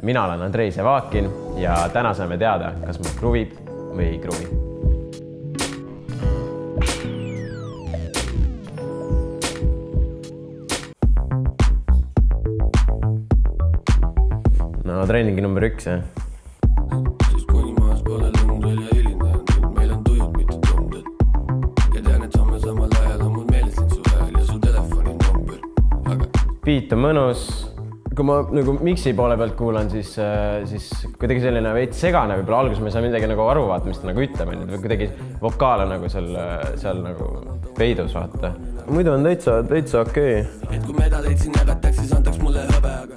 Mina olen Andrei Sevakin ja täna saame teada, kas mul kruvib või ei kruvi. No treeningi number 1, jah. Siis kuni maas pole lund veel ja hiline. Meil on tujud mitte tunded. Ja tean, et samme samal ajal on mul meeles sind su hääl ja su telefoni number. Aga... Beat on mõnus. Kui ma nagu mixi poole pealt kuulan, siis kuidagi selline veits segane. Võib-olla alguses ma ei saa midagi nagu aru vaata, mis ta nagu ütleb. Kuidagi vokaal on nagu seal nagu peidus vaata. Muidu on täitsa okei. Et kui medaleid siin jagatakse, siis antaks mulle hõbe, aga...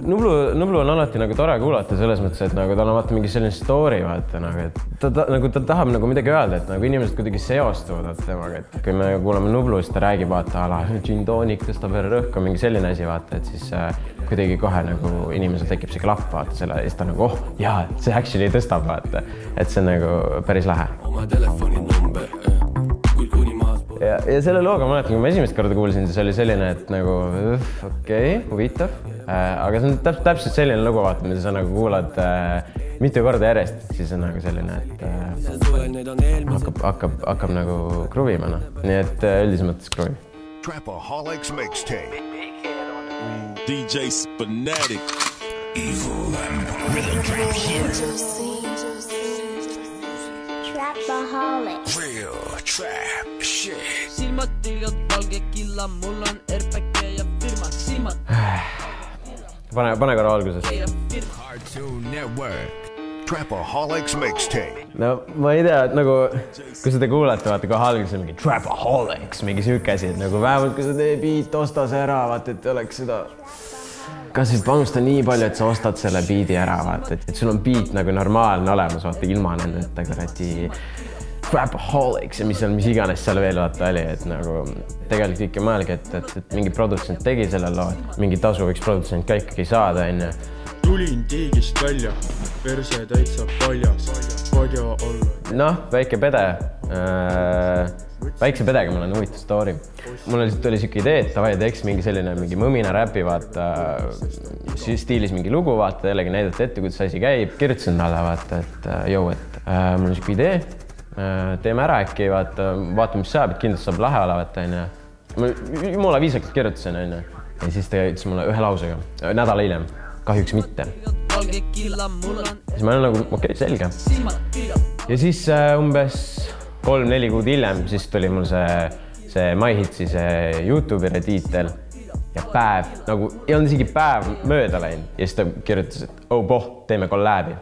Nublu on alati nagu tore kuulata selles mõttes, et nagu tal on vaata mingi selline story vaata, nagu, et ta tahab nagu midagi öelda, et nagu inimesed kuidagi seostuvad temaga, et kui me kuulame Nublu, siis ta räägib vaata ala gin tonic, tõstab vererõhku, mingi selline asi vaata, et siis kuidagi kohe nagu inimesel tekib see klapp vaata selle ja siis ta nagu, jaa, see actually tõstab vaata, et see on nagu päris lahe. Oma telefoni number, kui kuni maas pole... Ja selle looga ma mäletan, kui ma esimest korda kuulsin, siis oli selline, et nagu okei, huvitav. Aga see on täpselt selline lugu vaata, mida sa nagu kuulad mitu korda järjest, siis on nagu selline, et hakkab nagu kruvima, no. Nii et üldises mõttes kruvi. Trapaholics mixtape. DJ Spinatic. Evil and rhythm trap here. Trapaholics. Real trap shit. Silmad tilgad valge killa, mul on RPG ja firma silmad. Pane korra alguses. Cartoon Network. Trapaholics mixtape. No ma ei tea, et nagu, kui seda kuulate, vaata kohe alguses on mingi Trapaholics, mingi siuke asi, et nagu vähemalt kui sa tee beat, osta see ära, vaata, et oleks seda... Kas siis panusta nii palju, et sa ostad selle beat'i ära, vaata, et sul on beat nagu normaalne olemas, vaata, ilma nendeta kuradi Trapaholics ja mis iganes seal veel vaata oli, et nagu tegelikult ikka mõelge, et mingi produtsent tegi selle loo, mingi tasu võiks produtsent ka ikkagi saada, enne. Tulin tiigist välja, perse täitsa paljas, padja olla. Noh, väike pede. Väikse pedega mul on huvitav story. Mul oli siuke idee, et tavai teeks mingi selline mingi mõmina räpi, vaata, stiilis mingi lugu, vaata, jällegi näidati ette, kuidas asi käib. Kirjutasin talle, vaata, et jõu, et mul on siuke idee. Teeme ära äkki, vaata, mis saab, et kindlasti saab lahe ole, vaata, enne. Ma jumala viisakalt kirjutasin, enne. Ja siis ta ütles mulle ühe lausega, nädala hiljem, kahjuks mitte. Siis ma olen nagu, okei, selge. Ja siis umbes 3-4 kuud hiljem, siis tuli mul see MyHitsi, see YouTube'i tiitel ja päev, nagu ei olnud isegi päev mööda läinud. Ja siis ta kirjutas, et teeme kolläbi.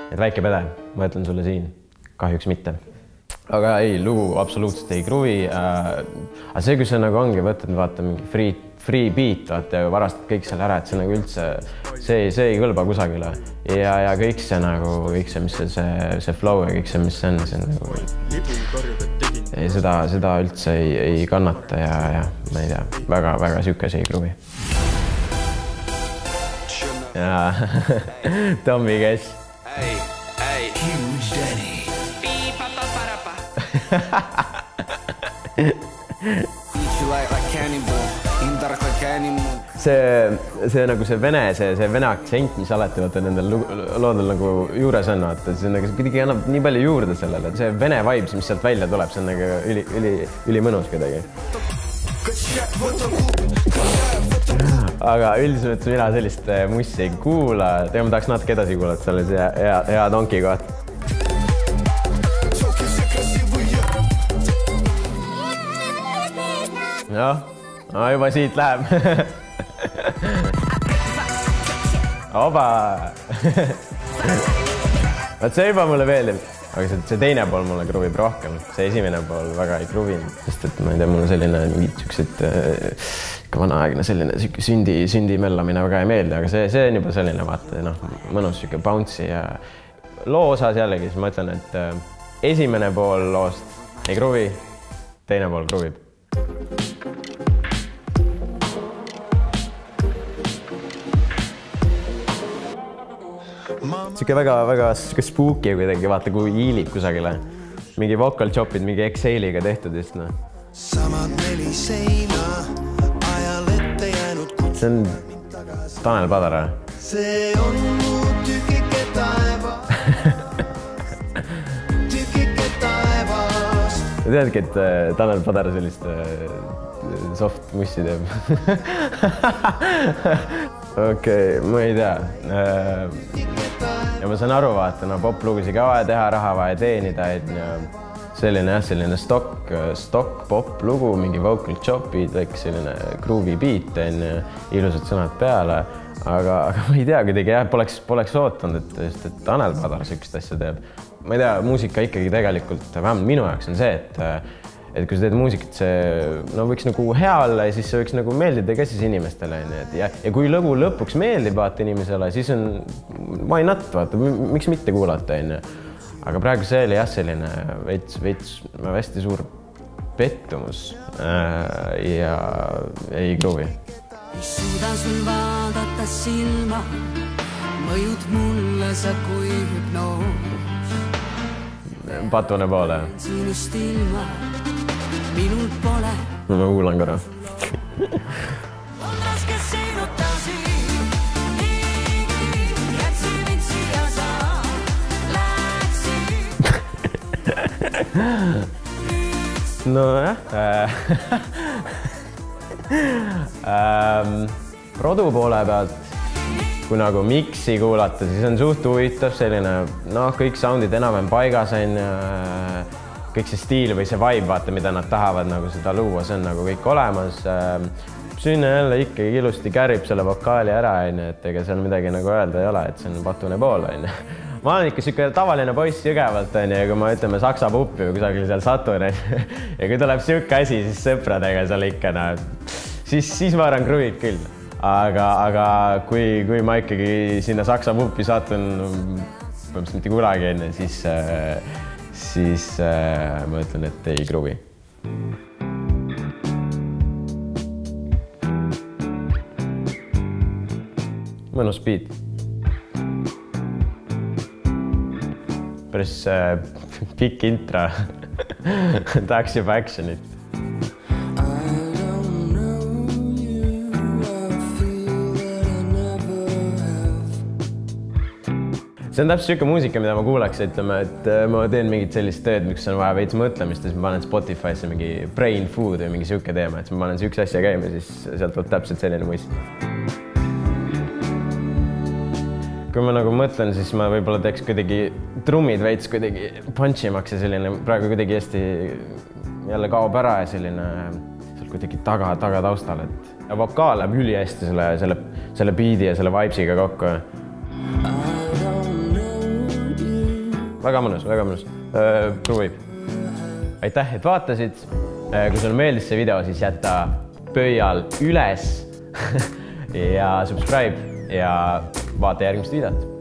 Et väike pede, ma ütlen sulle siin. Kahjuks mitte. Aga ei, lugu absoluutselt ei kruvi. Aga see, kui see nagu ongi, võtad vaata mingi free beat, vaata ja varastad kõik selle ära, et see nagu üldse, see ei kõlba kusagile. Ja kõik see nagu, kõik see, mis see flow ja kõik see, mis see on nagu... Seda üldse ei kannata ja ma ei tea, väga siuke see ei kruvi. Ja Tommy Cash. Huge Daddy. See nagu see vene aktsent, mis alati vaata nendel loodel nagu juures on, vaata, see nagu kuidagi annab nii palju juurde sellele. See vene vibes, mis sealt välja tuleb, see on nagu üli mõnus kuidagi. Aga üldiselt mina sellist mussi ei kuula. Tegelikult ma tahaks natuke edasi kuulata selle hea Donki koht. Jah, juba siit läheb. Oba! Vaat see juba mulle meeldib, aga see teine pool mulle kruvib rohkem. See esimene pool väga ei kruvinud, sest et ma ei tea, mul on selline mingid siuksed vanaaegne selline sündi mellamine väga ei meeldi, aga see on juba selline vaata, mõnus siuke bouncy ja loo osas jällegi, siis ma ütlen, et esimene pool loost ei kruvi, teine pool kruvib. Siuke väga spooky kuidagi, vaata kui hiilib kusagile. Mingi vocal chopid, mingi Exceliga tehtud just, no. See on Tanel Padar, see on mu tükike taevas, tükike taevas. Teadki, et Tanel Padar sellist soft mussi teeb. Okei, ma ei tea. Ja ma saan aru, vaata, no poplugusid ka vaja teha, raha vaja teenida, et selline stock pop lugu, mingi vocal chopid, väike selline groovy beat, ilusad sõnad peale, aga ma ei tea, kuidagi jah, poleks ootanud, et Tanel Padar sellist asja teeb. Ma ei tea, muusika ikkagi tegelikult, vähemalt minu jaoks on see, et kui sa teed muusikat, see võiks nagu hea olla ja siis see võiks nagu meeldida ka siis inimestele. Ja kui lõbu lõpuks meeldib vaata inimesele, siis on why not, vaata, miks mitte kuulata. Aga praegu see oli jah selline veits hästi suur pettumus ja ei gruuvi. Suuda sul vaadata silma, mõjud mulle sa kui hüpnoos. Patune poole. Sinust ilma, minul pole. Ma kuulan korra. On raske sinutasi, niigi, jätsi mind siia sa läksid. No jah. Produ poole pealt, kui nagu miksi kuulata, siis on suht huvitav selline, kõik soundid enam-vähem paigas on, kõik see stiil või see vibe, vaata, mida nad tahavad nagu seda luua, see on nagu kõik olemas. Sünne jälle ikkagi ilusti kärib selle vokaali ära, et ega seal midagi nagu öelda ei ole, et see on patune pool. Ma olen ikka siuke tavaline poiss Jõgevalt, ja kui ma ütleme saksa puppi või kusagil seal satun, ja kui tuleb siuke asi, siis sõpradega seal ikka, siis ma arvan kruvib küll. Aga kui ma ikkagi sinna saksa puppi satun, põhimõtteliselt mitte kunagi enne, siis ma ütlen, et ei kruvi. Mõnus beat. Päris pikk intro. Tahaks juba actionit. See on täpselt siuke muusika, mida ma kuulaks, ütleme, et ma teen mingit sellist tööd, miks on vaja veits mõtlemist, siis ma panen Spotify'sse mingi brain food või mingi siuke teema, et ma panen siukse asja käima, siis sealt tuleb täpselt selline muist. Kui ma nagu mõtlen, siis ma võib-olla teeks kuidagi trummid veits kuidagi punchimaks ja selline praegu kuidagi hästi jälle kaob ära ja selline seal kuidagi taga taustal, et ja vokaal läheb üli hästi selle beat'i ja selle vibesiga kokku. Väga mõnus, väga mõnus. Pruvi. Aitäh, et vaatasid. Kui sulle meeldis see video, siis jäta pöial üles ja subscribe ja vaata järgmist videot.